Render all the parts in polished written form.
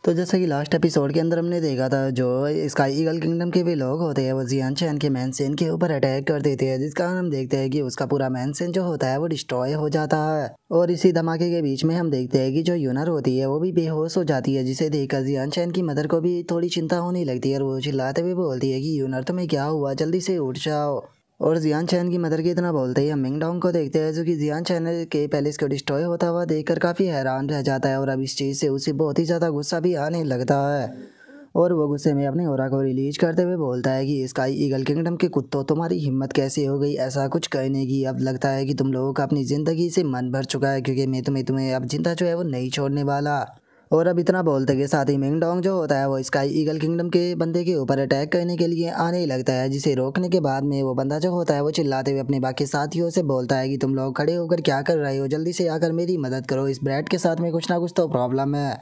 तो जैसा कि लास्ट एपिसोड के अंदर हमने देखा था, जो स्काई ईगल किंगडम के भी लोग होते हैं वो जियान चैन के मैनसेन के ऊपर अटैक कर देते हैं, जिस कारण हम देखते हैं कि उसका पूरा मैनसेन जो होता है वो डिस्ट्रॉय हो जाता है। और इसी धमाके के बीच में हम देखते हैं कि जो यूनर होती है वो भी बेहोश हो जाती है, जिसे देखकर जियान चैन की मदर को भी थोड़ी चिंता होने लगती है और वो चिल्लाते हुए बोलती है कि यूनर तुम्हें क्या हुआ, जल्दी से उठ जाओ। और जियान चैन की मदर की इतना बोलते ही हम मिंग डोंग को देखते हैं, जो कि जियान चैन के पैलेस को डिस्ट्रॉय होता हुआ देखकर काफ़ी हैरान रह जाता है और अब इस चीज़ से उसे बहुत ही ज़्यादा गुस्सा भी आने लगता है। और वो गुस्से में अपने ऑरा को रिलीज करते हुए बोलता है कि स्काई ईगल किंगडम के कुत्तों, तुम्हारी हिम्मत कैसे हो गई ऐसा कुछ कहने की। अब लगता है कि तुम लोगों का अपनी ज़िंदगी से मन भर चुका है, क्योंकि मैं तुम्हें अब जिंदा जो है वो नहीं छोड़ने वाला। और अब इतना बोलते के साथ ही मिंग डोंग जो होता है वो स्काई ईगल किंगडम के बंदे के ऊपर अटैक करने के लिए आने लगता है, जिसे रोकने के बाद में वो बंदा जो होता है वो चिल्लाते हुए अपने बाकी साथियों से बोलता है कि तुम लोग खड़े होकर क्या कर रहे हो, जल्दी से आकर मेरी मदद करो, इस ब्रैड के साथ में कुछ ना कुछ तो प्रॉब्लम है।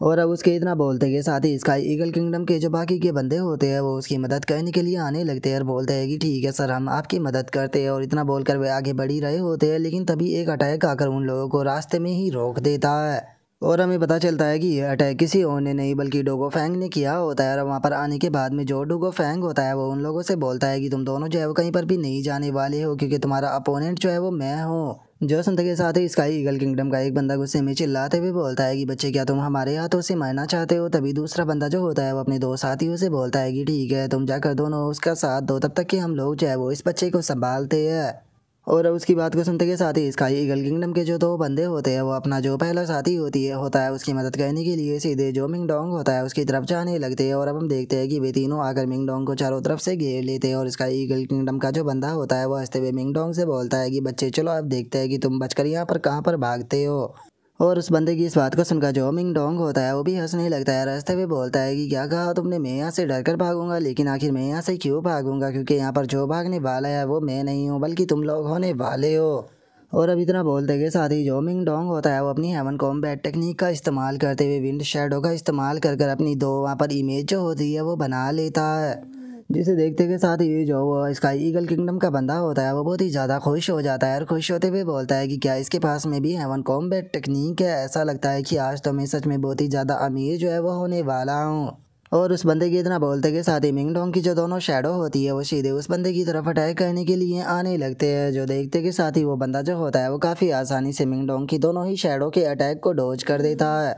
और अब उसके इतना बोलते के साथ ही स्काई ईगल किंगडम के जो बाकी के बंदे होते हैं वो उसकी मदद करने के लिए आने लगते हैं और बोलते हैं कि ठीक है सर, हम आपकी मदद करते हैं। और इतना बोलकर वे आगे बढ़ ही रहे होते हैं, लेकिन तभी एक अटैक आकर उन लोगों को रास्ते में ही रोक देता है। और हमें पता चलता है कि यह अटैक किसी और ने नहीं बल्कि डोगो फैंग ने किया होता है। और वहाँ पर आने के बाद में जो डोगो फैंग होता है वो उन लोगों से बोलता है कि तुम दोनों जो है वो कहीं पर भी नहीं जाने वाले हो, क्योंकि तुम्हारा अपोनेंट जो है वो मैं हूँ। जो सुनते के साथ ही स्काई ईगल किंगडम का एक बंदा गुस्से में चिल्लाते हुए बोलता है कि बच्चे, क्या तुम हमारे हाथों से मरना चाहते हो। तभी दूसरा बंदा जो होता है वो अपने दो साथियों से बोलता है कि ठीक है, तुम जाकर दोनों उसका साथ दो, तब तक कि हम लोग जो है वो इस बच्चे को संभालते हैं। और अब उसकी बात को सुनते के साथ ही स्काई ईगल किंगडम के जो दो बंदे होते हैं वो अपना जो पहला साथी होता है उसकी मदद करने के लिए सीधे जो मिंग डोंग होता है उसकी तरफ जाने लगते हैं। और अब हम देखते हैं कि वे तीनों आकर मिंग डोंग को चारों तरफ से घेर लेते हैं। और स्काई ईगल किंगडम का जो बंदा होता है वो हंसते हुए मिंग डोंग से बोलता है कि बच्चे चलो अब देखते हैं कि तुम बचकर यहाँ पर कहाँ पर भागते हो। और उस बंदे की इस बात को सुनकर जो मिंग डोंग होता है वो भी हंसने लगता है, हंसते हुए बोलता है कि क्या कहा तुमने, मैं यहाँ से डर कर भागूंगा, लेकिन आखिर मैं यहाँ से क्यों भागूंगा, क्योंकि यहाँ पर जो भागने वाला है वो मैं नहीं हूँ बल्कि तुम लोग होने वाले हो। और अब इतना बोलते के साथ ही जो मिंग डोंग होता है वो अपनी हेवन कॉम्बैट टेक्निक का इस्तेमाल करते हुए विंड शैडो का इस्तेमाल कर कर अपनी दो वहाँ पर इमेज जो होती है वो बना लेता है, जिसे देखते के साथ ही जो वो स्काई ईगल किंगडम का बंदा होता है वो बहुत ही ज़्यादा खुश हो जाता है और खुश होते हुए बोलता है कि क्या इसके पास में भी हेवन कॉम्बैट टेक्निक है, ऐसा लगता है कि आज तो मैं सच में बहुत ही ज़्यादा अमीर जो है वो होने वाला हूँ। और उस बंदे की इतना बोलते के साथ ही मिंग डोंग की जो दोनों शैडो होती है वो सीधे उस बंदे की तरफ अटैक करने के लिए आने लगते हैं, जो देखते के साथ ही वो बंदा जो होता है वो काफ़ी आसानी से मिंग डोंग की दोनों ही शैडो के अटैक को डॉज कर देता है।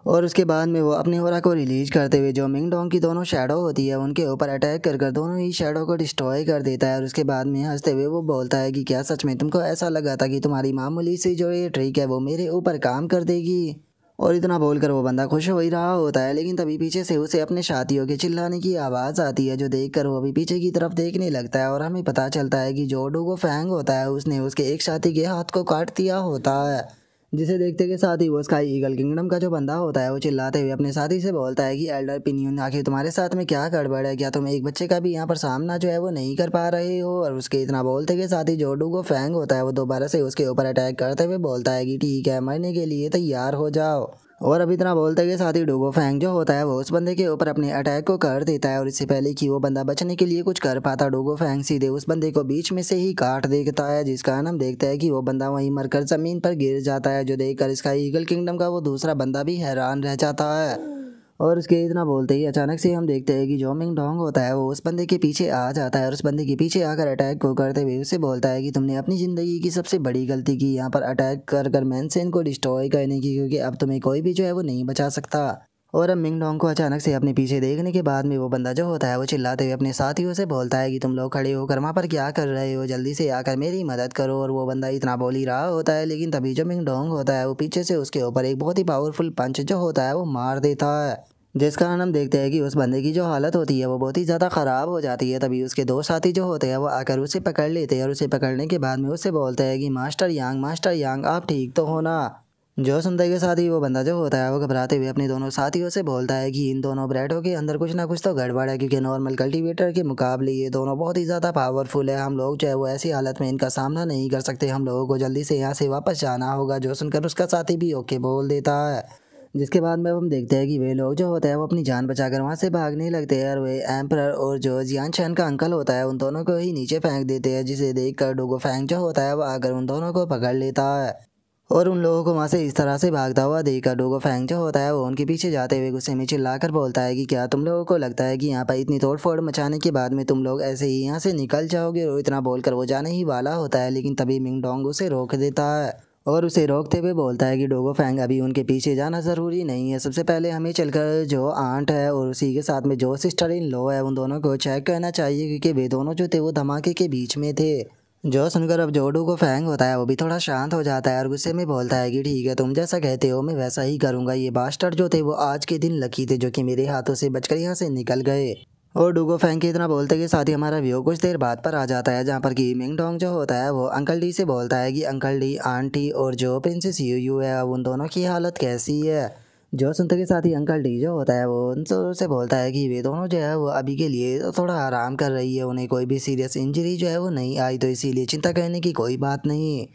और उसके बाद में वो अपने ऑरा को रिलीज करते हुए जो मिंग डोंग की दोनों शैडो होती है उनके ऊपर अटैक कर कर दोनों ही शैडो को डिस्ट्रॉय कर देता है। और उसके बाद में हंसते हुए वो बोलता है कि क्या सच में तुमको ऐसा लगा था कि तुम्हारी मामूली सी जो ये ट्रिक है वो मेरे ऊपर काम कर देगी। और इतना बोलकर वो बंदा खुश हो ही रहा होता है, लेकिन तभी पीछे से उसे अपने साथियों के चिल्लाने की आवाज़ आती है, जो देखकर वो भी पीछे की तरफ देखने लगता है। और हमें पता चलता है कि जो डोगो फैंग होता है उसने उसके एक साथी के हाथ को काट दिया होता है, जिसे देखते के साथ ही वो स्काई ईगल किंगडम का जो बंदा होता है वो चिल्लाते हुए अपने साथी से बोलता है कि एल्डर पिनियन, आखिर तुम्हारे साथ में क्या गड़बड़ है, क्या तुम एक बच्चे का भी यहाँ पर सामना जो है वो नहीं कर पा रहे हो। और उसके इतना बोलते के साथ ही जो डूगो फैंग होता है वो दोबारा से उसके ऊपर अटैक करते हुए बोलता है कि ठीक है, मरने के लिए तैयार हो जाओ। और अब इतना बोलते के साथ ही डूगो फैंग जो होता है वो उस बंदे के ऊपर अपने अटैक को कर देता है। और इससे पहले कि वो बंदा बचने के लिए कुछ कर पाता, डूगो फैंग सीधे उस बंदे को बीच में से ही काट देता है, जिस कारण हम देखते हैं कि वो बंदा वहीं मरकर जमीन पर गिर जाता है, जो देखकर इसका ईगल किंगडम का वो दूसरा बंदा भी हैरान रह जाता है। और उसके इतना बोलते ही अचानक से हम देखते हैं कि जो मिंग डोंग होता है वो उस बंदे के पीछे आ जाता है और उस बंदे के पीछे आकर अटैक को करते हुए उससे बोलता है कि तुमने अपनी ज़िंदगी की सबसे बड़ी गलती की यहाँ पर अटैक कर कर मैनसेन को डिस्ट्रॉय करने की, क्योंकि अब तुम्हें कोई भी जो है वो नहीं बचा सकता। और अब मिंग डोंग को अचानक से अपने पीछे देखने के बाद में वो बंदा जो होता है वो चिल्लाते हुए अपने साथियों से बोलता है कि तुम लोग खड़े होकर वहाँ पर क्या कर रहे हो, जल्दी से आकर मेरी मदद करो। और वो बंदा इतना बोल ही रहा होता है, लेकिन तभी जो मिंग डोंग होता है वो पीछे से उसके ऊपर एक बहुत ही पावरफुल पंच जो होता है वो मार देता है, जिस कारण हम देखते हैं कि उस बंदे की जो हालत होती है वो बहुत ही ज़्यादा ख़राब हो जाती है। तभी उसके दो साथी जो होते हैं वो आकर उसे पकड़ लेते हैं और उसे पकड़ने के बाद में उससे बोलते हैं कि मास्टर यांग आप ठीक तो हो ना। जो सुनते के साथ ही वो बंदा जो होता है वो घबराते हुए अपने दोनों साथियों से बोलता है कि इन दोनों ब्रैडों के अंदर कुछ ना कुछ तो गड़बड़ है, क्योंकि नॉर्मल कल्टीवेटर के मुकाबले ये दोनों बहुत ही ज़्यादा पावरफुल है, हम लोग जो है वो ऐसी हालत में इनका सामना नहीं कर सकते, हम लोगों को जल्दी से यहाँ से वापस जाना होगा। जो सुनकर उसका साथी भी ओके बोल देता है, जिसके बाद में हम देखते हैं कि वे लोग जो होते हैं वो अपनी जान बचाकर वहाँ से भागने लगते हैं और वे एम्परर और जो जियान चैन का अंकल होता है उन दोनों को ही नीचे फेंक देते हैं, जिसे देखकर डोगो फैंग जो होता है वो आकर उन दोनों को पकड़ लेता है। और उन लोगों को वहाँ से इस तरह से भागता हुआ देखकर डोगो फैंग जो होता है वो उनके पीछे जाते हुए गुस्से में चिल्लाकर बोलता है कि क्या तुम लोगों को लगता है कि यहाँ पर इतनी तोड़ फोड़ मचाने के बाद में तुम लोग ऐसे ही यहाँ से निकल जाओगे। और इतना बोलकर वो जाने ही वाला होता है, लेकिन तभी मिंग डोंग उसे रोक देता है और उसे रोकते हुए बोलता है कि डोगो फैंग अभी उनके पीछे जाना ज़रूरी नहीं है। सबसे पहले हमें चलकर जो आंट है और उसी के साथ में जो सिस्टर इन लॉ है उन दोनों को चेक करना चाहिए, क्योंकि वे दोनों जो थे वो धमाके के बीच में थे। जो सुनकर अब जो डोगो फैंग होता है वो भी थोड़ा शांत हो जाता है और गुस्से में बोलता है कि ठीक है, तुम जैसा कहते हो मैं वैसा ही करूँगा। ये बास्टर्ड जो थे वो आज के दिन लकी थे जो कि मेरे हाथों से बचकर यहाँ से निकल गए। और डूगो फैंग के इतना बोलते के साथ ही हमारा व्यू कुछ देर बाद पर आ जाता है, जहाँ पर कि मिंग डोंग जो होता है वो अंकल डी से बोलता है कि अंकल डी, आंटी और जो प्रिंसेस यू यू है अब उन दोनों की हालत कैसी है। जो सुनते के साथ ही अंकल डी जो होता है वो उनसे बोलता है कि वे दोनों जो है वो अभी के लिए तो थोड़ा आराम कर रही है, उन्हें कोई भी सीरियस इंजरी जो है वो नहीं आई, तो इसीलिए चिंता करने की कोई बात नहीं।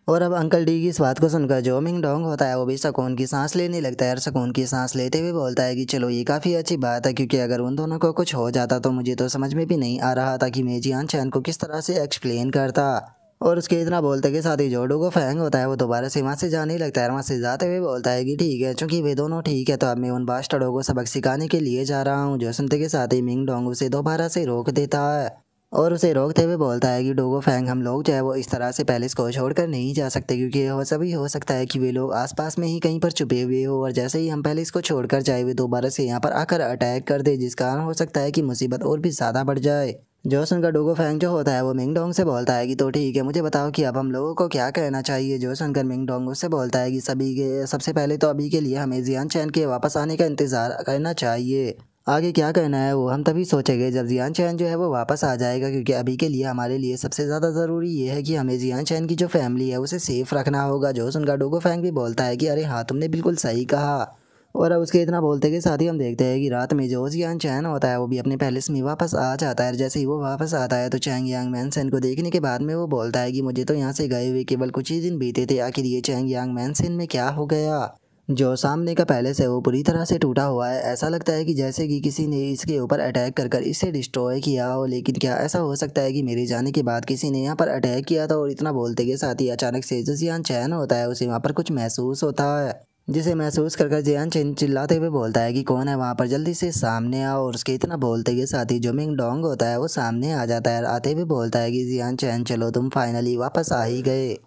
और अब अंकल डी की इस बात को सुनकर जो मिंग डोंग होता है वो भी सुकून की सांस लेने लगता है और सुकून की सांस लेते हुए बोलता है कि चलो ये काफ़ी अच्छी बात है, क्योंकि अगर उन दोनों को कुछ हो जाता तो मुझे तो समझ में भी नहीं आ रहा था कि मैं जियान चैन को किस तरह से एक्सप्लेन करता। और उसके इतना बोलते के साथ ही जो डोगो फैंग होता है वो दोबारा से वहाँ से जाने लगता है। वहाँ से जाते हुए बोलता है कि ठीक है, चूंकि वे दोनों ठीक है तो अब मैं उन बास्टर्डों को सबक सिखाने के लिए जा रहा हूँ। जो सुनते के साथ ही मिंग डोंग उसे दोबारा से रोक देता है और उसे रोकते हुए बोलता है कि डोगो फैंग, हम लोग जो है वो इस तरह से पैलेस को छोड़कर नहीं जा सकते, क्योंकि यह सभी हो सकता है कि वे लोग आसपास में ही कहीं पर छुपे हुए हो और जैसे ही हम पैलेस को छोड़कर जाए वे दोबारा से यहाँ पर आकर अटैक कर दे, जिस कारण हो सकता है कि मुसीबत और भी ज़्यादा बढ़ जाए। जो सुनकर डोगो फैंग जो होता है वो मिंग डोंग से बोलता है कि तो ठीक है, मुझे बताओ कि अब हम लोगों को क्या कहना चाहिए। जो सुनकर मिंग डोंग उससे बोलता है कि सबसे पहले तो अभी के लिए हमें जियान चैन के वापस आने का इंतज़ार करना चाहिए। आगे क्या करना है वो हम तभी सोचेंगे जब जियान चैन जो है वो वापस आ जाएगा, क्योंकि अभी के लिए हमारे लिए सबसे ज़्यादा ज़रूरी ये है कि हमें जियान चैन की जो फैमिली है उसे सेफ रखना होगा। जो सुनकर डोगो फैंग भी बोलता है कि अरे हाँ, तुमने बिल्कुल सही कहा। और अब उसके इतना बोलते के साथ ही हम देखते हैं कि रात में जो जियान चैन होता है वो भी अपने पैलेस में वापस आ जाता है। जैसे ही वो वापस आता है तो चैंग यांग मैनसेन को देखने के बाद में वो बोलता है कि मुझे तो यहाँ से गए हुए केवल कुछ ही दिन बीते थे, आखिर ये चैंग यांग मैनसेन में क्या हो गया। जो सामने का पैलेस है वो पूरी तरह से टूटा हुआ है, ऐसा लगता है कि जैसे कि किसी ने इसके ऊपर अटैक कर इसे डिस्ट्रॉय किया हो। लेकिन क्या ऐसा हो सकता है कि मेरे जाने के बाद किसी ने यहाँ पर अटैक किया था। और इतना बोलते के साथ ही अचानक से जो जियान चैन होता है उसे वहाँ पर कुछ महसूस होता है, जिसे महसूस कर जियान चैन चिल्लाते हुए बोलता है कि कौन है वहाँ पर, जल्दी से सामने आओ। और उसके इतना बोलते के साथ ही जो मिंग डोंग होता है वो सामने आ जाता है, आते हुए बोलता है कि जियान चैन चलो तुम फाइनली वापस आ ही गए।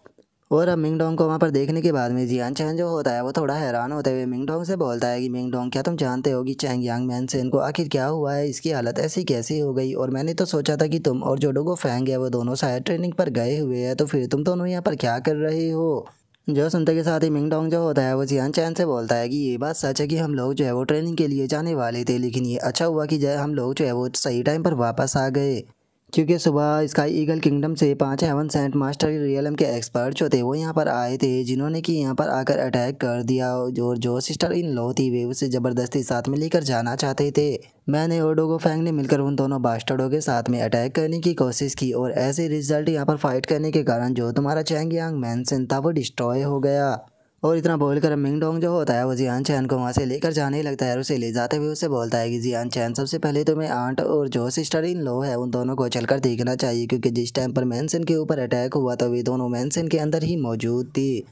और अब मिंग डोंग को वहाँ पर देखने के बाद में जियान चैन जो होता है वो थोड़ा हैरान होते हुए मिंग डोंग से बोलता है कि मिंग डोंग, क्या तुम जानते हो कि चैंग यांग मैनसेन को आखिर क्या हुआ है, इसकी हालत ऐसी कैसे हो गई। और मैंने तो सोचा था कि तुम और जो डोगो फैंग है वो दोनों शायद ट्रेनिंग पर गए हुए हैं, तो फिर तुम दोनों यहाँ पर क्या कर रहे हो। जो सुनते के साथ ही मिंग डोंग जो होता है वो जियान चैन से बोलता है कि ये बात सच है कि हम लोग जो है वो ट्रेनिंग के लिए जाने वाले थे, लेकिन ये अच्छा हुआ कि हम लोग जो है वो सही टाइम पर वापस आ गए, क्योंकि सुबह स्काई ईगल किंगडम से 5 हेवन सेंट मास्टर रियलम के एक्सपर्ट जो थे वो यहाँ पर आए थे, जिन्होंने कि यहाँ पर आकर अटैक कर दिया। जो सिस्टर इन लॉ थी वे उसे ज़बरदस्ती साथ में लेकर जाना चाहते थे। मैंने और डोगो फैंग ने मिलकर उन दोनों बास्टर्डों के साथ में अटैक करने की कोशिश की और ऐसे रिजल्ट यहाँ पर फाइट करने के कारण जो तुम्हारा चैंग यांग मैनसन था वो डिस्ट्रॉय हो गया। और इतना बोलकर मिंग डोंग जो होता है वो जियान चैन को वहाँ से लेकर जाने लगता है और उसे ले जाते हुए उसे बोलता है कि जियान चैन, सबसे पहले तो मैं आंट और जो सिस्टर इन लॉ है उन दोनों को चलकर देखना चाहिए, क्योंकि जिस टाइम पर मैनसन के ऊपर अटैक हुआ तो वे दोनों मैनसन के अंदर ही मौजूद थी।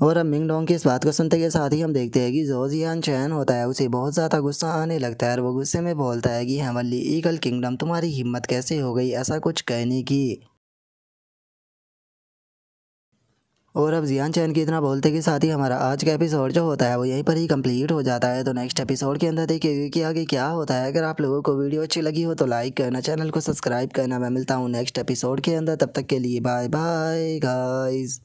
और अब मिंग डोंग की इस बात को सुनते के साथ ही हम देखते हैं कि जो जियान चैन होता है उसे बहुत ज़्यादा गुस्सा आने लगता है और वो गुस्से में बोलता है कि हेवनली ईगल किंगडम, तुम्हारी हिम्मत कैसे हो गई ऐसा कुछ कहने की। और अब जियान चैन की इतना बोलते के साथ ही हमारा आज का एपिसोड जो होता है वो यहीं पर ही कंप्लीट हो जाता है। तो नेक्स्ट एपिसोड के अंदर देखिए कि आगे क्या होता है। अगर आप लोगों को वीडियो अच्छी लगी हो तो लाइक करना, चैनल को सब्सक्राइब करना। मैं मिलता हूँ नेक्स्ट एपिसोड के अंदर, तब तक के लिए बाय बाय गाइस।